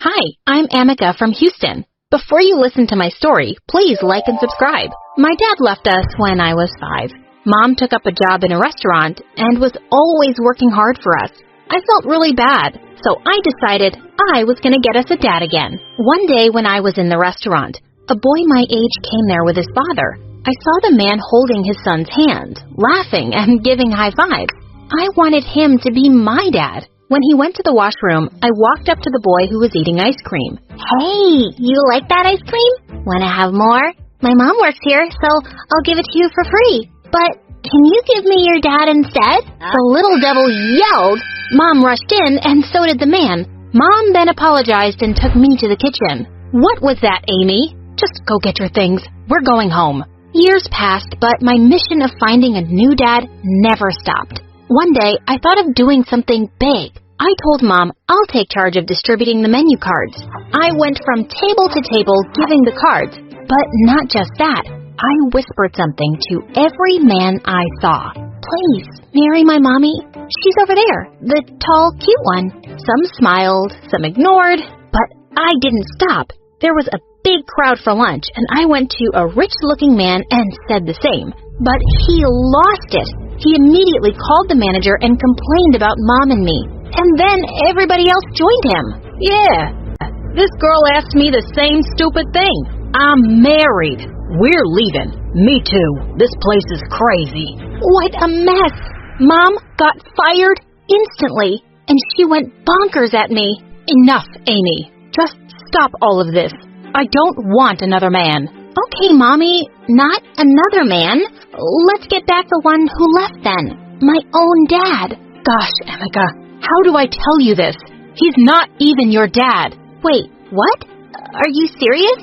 Hi, I'm Amika from Houston. Before you listen to my story, please like and subscribe. My dad left us when I was 5. Mom took up a job in a restaurant and was always working hard for us. I felt really bad, so I decided I was going to get us a dad again. One day when I was in the restaurant, a boy my age came there with his father. I saw the man holding his son's hand, laughing and giving high fives. I wanted him to be my dad. When he went to the washroom, I walked up to the boy who was eating ice cream. Hey, you like that ice cream? Wanna have more? My mom works here, so I'll give it to you for free. But can you give me your dad instead? The little devil yelled. Mom rushed in, and so did the man. Mom then apologized and took me to the kitchen. What was that, Amy? Just go get your things. We're going home. Years passed, but my mission of finding a new dad never stopped. One day, I thought of doing something big. I told Mom I'll take charge of distributing the menu cards. I went from table to table giving the cards, but not just that. I whispered something to every man I saw. Please, marry my mommy. She's over there, the tall, cute one. Some smiled, some ignored, but I didn't stop. There was a big crowd for lunch, and I went to a rich-looking man and said the same. But he lost it. He immediately called the manager and complained about Mom and me. And then everybody else joined him. Yeah, this girl asked me the same stupid thing. I'm married. We're leaving. Me too. This place is crazy. What a mess. Mom got fired instantly, and she went bonkers at me. Enough, Amy. Just stop all of this. I don't want another man. Okay, Mommy, not another man. Let's get back the one who left then. My own dad. Gosh, Amika, how do I tell you this? He's not even your dad. Wait, what? Are you serious?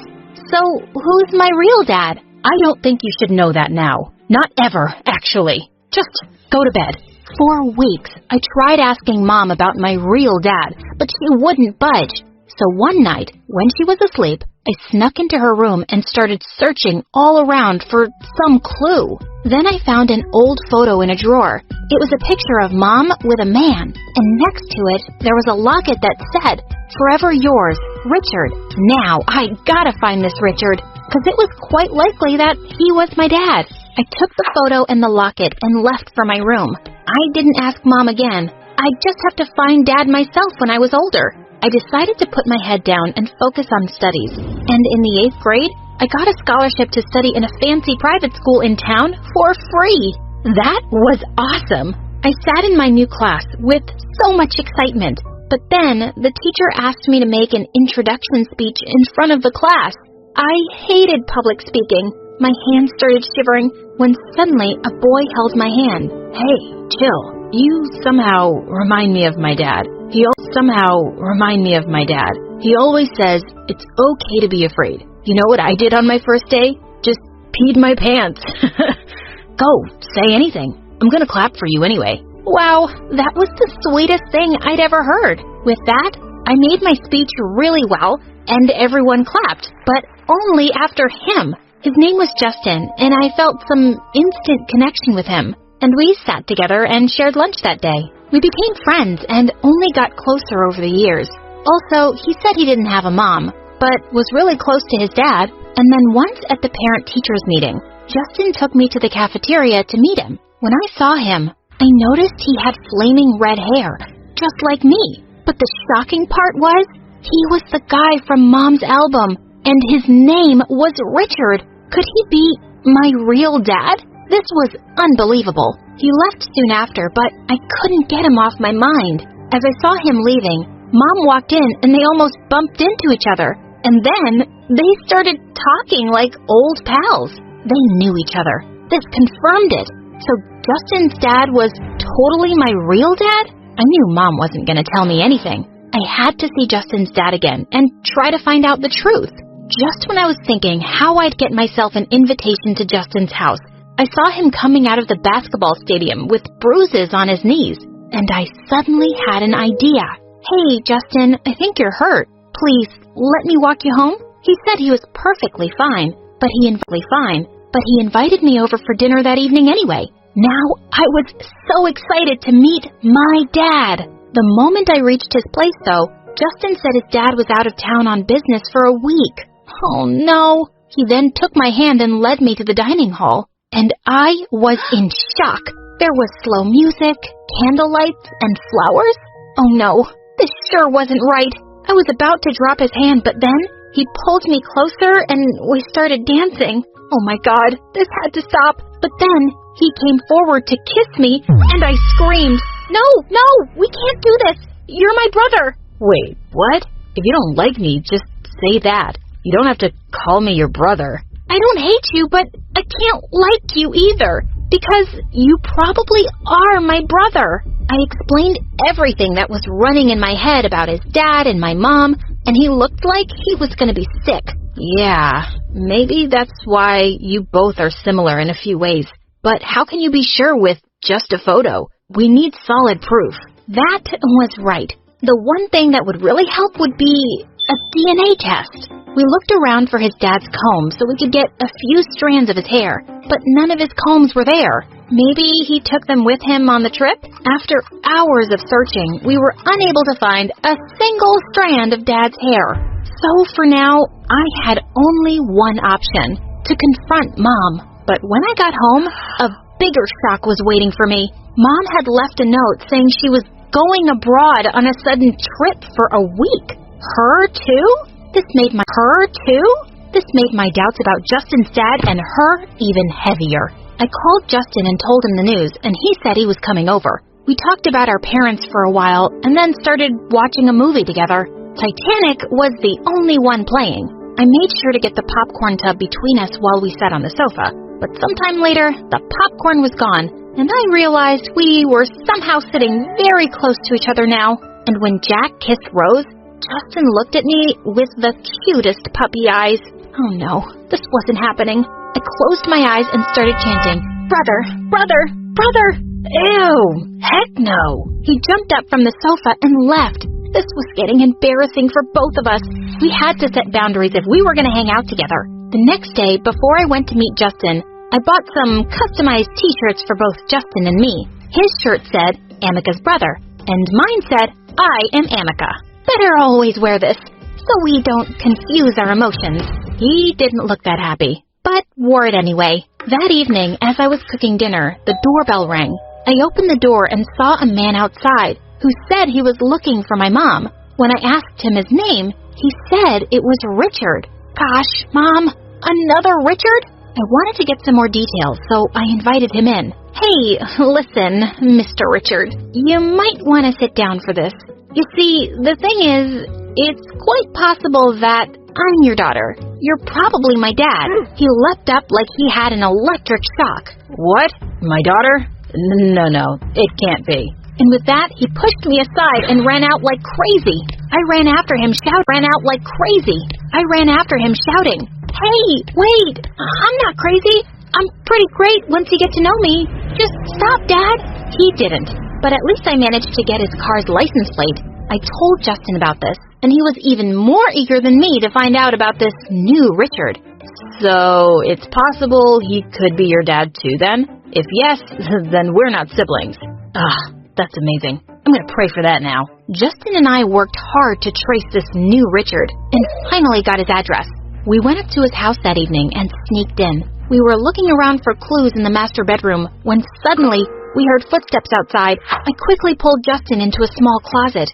So, who's my real dad? I don't think you should know that now. Not ever, actually. Just go to bed. For weeks, I tried asking Mom about my real dad, but she wouldn't budge. So one night, when she was asleep, I snuck into her room and started searching all around for some clue. Then I found an old photo in a drawer. It was a picture of Mom with a man, and next to it, there was a locket that said, "Forever yours, Richard." Now, I gotta find this Richard, because it was quite likely that he was my dad. I took the photo and the locket and left for my room. I didn't ask Mom again. I'd just have to find Dad myself when I was older. I decided to put my head down and focus on studies. And in the 8th grade, I got a scholarship to study in a fancy private school in town for free. That was awesome. I sat in my new class with so much excitement. But then the teacher asked me to make an introduction speech in front of the class. I hated public speaking. My hands started shivering when suddenly a boy held my hand. Hey, chill. You somehow remind me of my dad. He always says it's okay to be afraid. You know what I did on my first day? Just peed my pants. Go, say anything. I'm gonna clap for you anyway. Wow, that was the sweetest thing I'd ever heard. With that, I made my speech really well, and everyone clapped, but only after him. His name was Justin, and I felt some instant connection with him. And we sat together and shared lunch that day. We became friends and only got closer over the years. Also, he said he didn't have a mom, but was really close to his dad. And then once at the parent-teachers meeting, Justin took me to the cafeteria to meet him. When I saw him, I noticed he had flaming red hair, just like me. But the shocking part was, he was the guy from Mom's album, and his name was Richard. Could he be my real dad? This was unbelievable. He left soon after, but I couldn't get him off my mind. As I saw him leaving, Mom walked in and they almost bumped into each other. And then they started talking like old pals. They knew each other. This confirmed it. So Justin's dad was totally my real dad? I knew Mom wasn't going to tell me anything. I had to see Justin's dad again and try to find out the truth. Just when I was thinking how I'd get myself an invitation to Justin's house, I saw him coming out of the basketball stadium with bruises on his knees, and I suddenly had an idea. Hey, Justin, I think you're hurt. Please, let me walk you home? He said he was perfectly fine, but he invited me over for dinner that evening anyway. Now I was so excited to meet my dad. The moment I reached his place, though, Justin said his dad was out of town on business for a week. Oh no! He then took my hand and led me to the dining hall, and I was in shock. There was slow music, candlelights, and flowers. Oh no, this sure wasn't right. I was about to drop his hand, but then he pulled me closer and we started dancing. Oh my God, this had to stop. But then he came forward to kiss me, and I screamed, "No, no, we can't do this. You're my brother." Wait, what? If you don't like me, just say that. You don't have to call me your brother. I don't hate you, but I can't like you either, because you probably are my brother. I explained everything that was running in my head about his dad and my mom, and he looked like he was going to be sick. Yeah, maybe that's why you both are similar in a few ways. But how can you be sure with just a photo? We need solid proof. That was right. The one thing that would really help would be a DNA test. We looked around for his dad's comb so we could get a few strands of his hair, but none of his combs were there. Maybe he took them with him on the trip? After hours of searching, we were unable to find a single strand of Dad's hair. So for now, I had only one option, to confront Mom. But when I got home, a bigger shock was waiting for me. Mom had left a note saying she was going abroad on a sudden trip for a week. Her too? This made my doubts about Justin's dad and her even heavier. I called Justin and told him the news, and he said he was coming over. We talked about our parents for a while, and then started watching a movie together. Titanic was the only one playing. I made sure to get the popcorn tub between us while we sat on the sofa, but sometime later, the popcorn was gone, and I realized we were somehow sitting very close to each other now. And when Jack kissed Rose, Justin looked at me with the cutest puppy eyes. Oh no, this wasn't happening. I closed my eyes and started chanting, "Brother, brother, brother!" Ew, heck no. He jumped up from the sofa and left. This was getting embarrassing for both of us. We had to set boundaries if we were going to hang out together. The next day, before I went to meet Justin, I bought some customized t-shirts for both Justin and me. His shirt said, "Amica's brother," and mine said, "I am Amica." Better always wear this, so we don't confuse our emotions. He didn't look that happy, but wore it anyway. That evening, as I was cooking dinner, the doorbell rang. I opened the door and saw a man outside who said he was looking for my mom. When I asked him his name, he said it was Richard. Gosh, Mom, another Richard? I wanted to get some more details, so I invited him in. "Hey, listen, Mr. Richard, you might want to sit down for this. You see, the thing is, it's quite possible that I'm your daughter. You're probably my dad." He leapt up like he had an electric shock. What? My daughter? No, it can't be. And with that, he pushed me aside and ran out like crazy. I ran after him shouting, "Hey, wait, I'm not crazy. I'm pretty great once you get to know me. Just stop, Dad." He didn't, but at least I managed to get his car's license plate. I told Justin about this, and he was even more eager than me to find out about this new Richard. So it's possible he could be your dad too then? If yes, then we're not siblings. That's amazing. I'm going to pray for that now. Justin and I worked hard to trace this new Richard and finally got his address. We went up to his house that evening and sneaked in. We were looking around for clues in the master bedroom when suddenly we heard footsteps outside. I quickly pulled Justin into a small closet.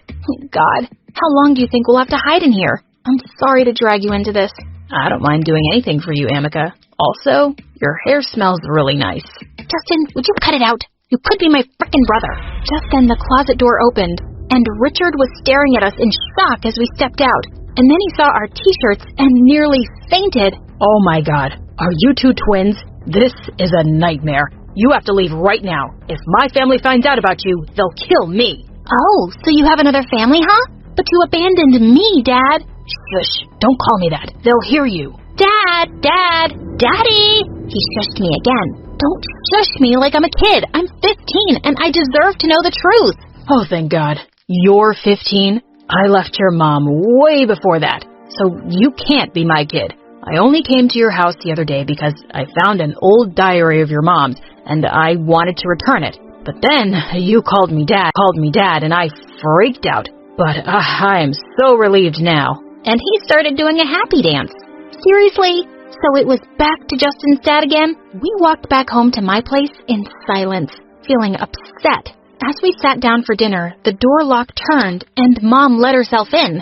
God, how long do you think we'll have to hide in here? I'm sorry to drag you into this. I don't mind doing anything for you, Amica. Also, your hair smells really nice. Justin, would you cut it out? You could be my frickin' brother. Just then the closet door opened, and Richard was staring at us in shock as we stepped out. And then he saw our t-shirts and nearly fainted. Oh my God, are you two twins? This is a nightmare. You have to leave right now. If my family finds out about you, they'll kill me. Oh, so you have another family, huh? But you abandoned me, Dad. Shush, don't call me that. They'll hear you. Dad, Daddy! He shushed me again. Don't shush me like I'm a kid. I'm 15, and I deserve to know the truth. Oh, thank God. You're 15? I left your mom way before that, so you can't be my kid. I only came to your house the other day because I found an old diary of your mom's, and I wanted to return it. But then you called me dad, and I freaked out. but I am so relieved now. And he started doing a happy dance. Seriously? So it was back to Justin's dad again? We walked back home to my place in silence, feeling upset. As we sat down for dinner, the door lock turned and Mom let herself in.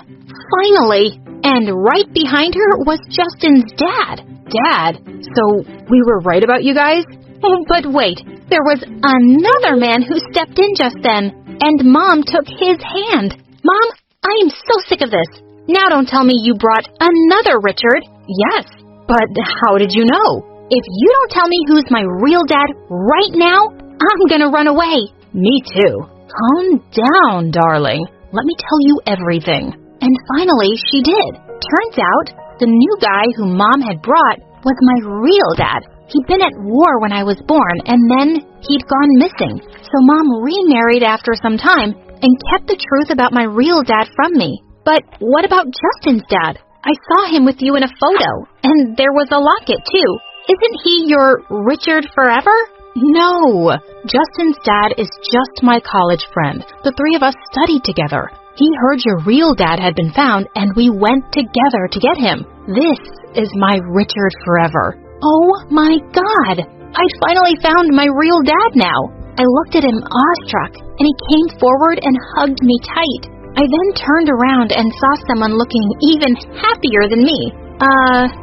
Finally! And right behind her was Justin's dad. Dad? So we were right about you guys? Oh, but wait, there was another man who stepped in just then, and Mom took his hand. Mom, I am so sick of this. Now don't tell me you brought another Richard. Yes, but how did you know? If you don't tell me who's my real dad right now, I'm gonna run away. Me too. Calm down, darling. Let me tell you everything. And finally, she did. Turns out, the new guy who Mom had brought was my real dad. He'd been at war when I was born, and then he'd gone missing. So Mom remarried after some time and kept the truth about my real dad from me. But what about Justin's dad? I saw him with you in a photo, and there was a locket, too. Isn't he your Richard forever? No, Justin's dad is just my college friend. The three of us studied together. He heard your real dad had been found, and we went together to get him. This is my Richard forever. Oh my God! I'd finally found my real dad now. I looked at him awestruck, and he came forward and hugged me tight. I then turned around and saw someone looking even happier than me.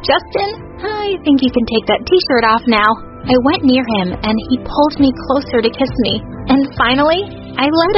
Justin, I think you can take that t-shirt off now. I went near him, and he pulled me closer to kiss me. And finally, I let him.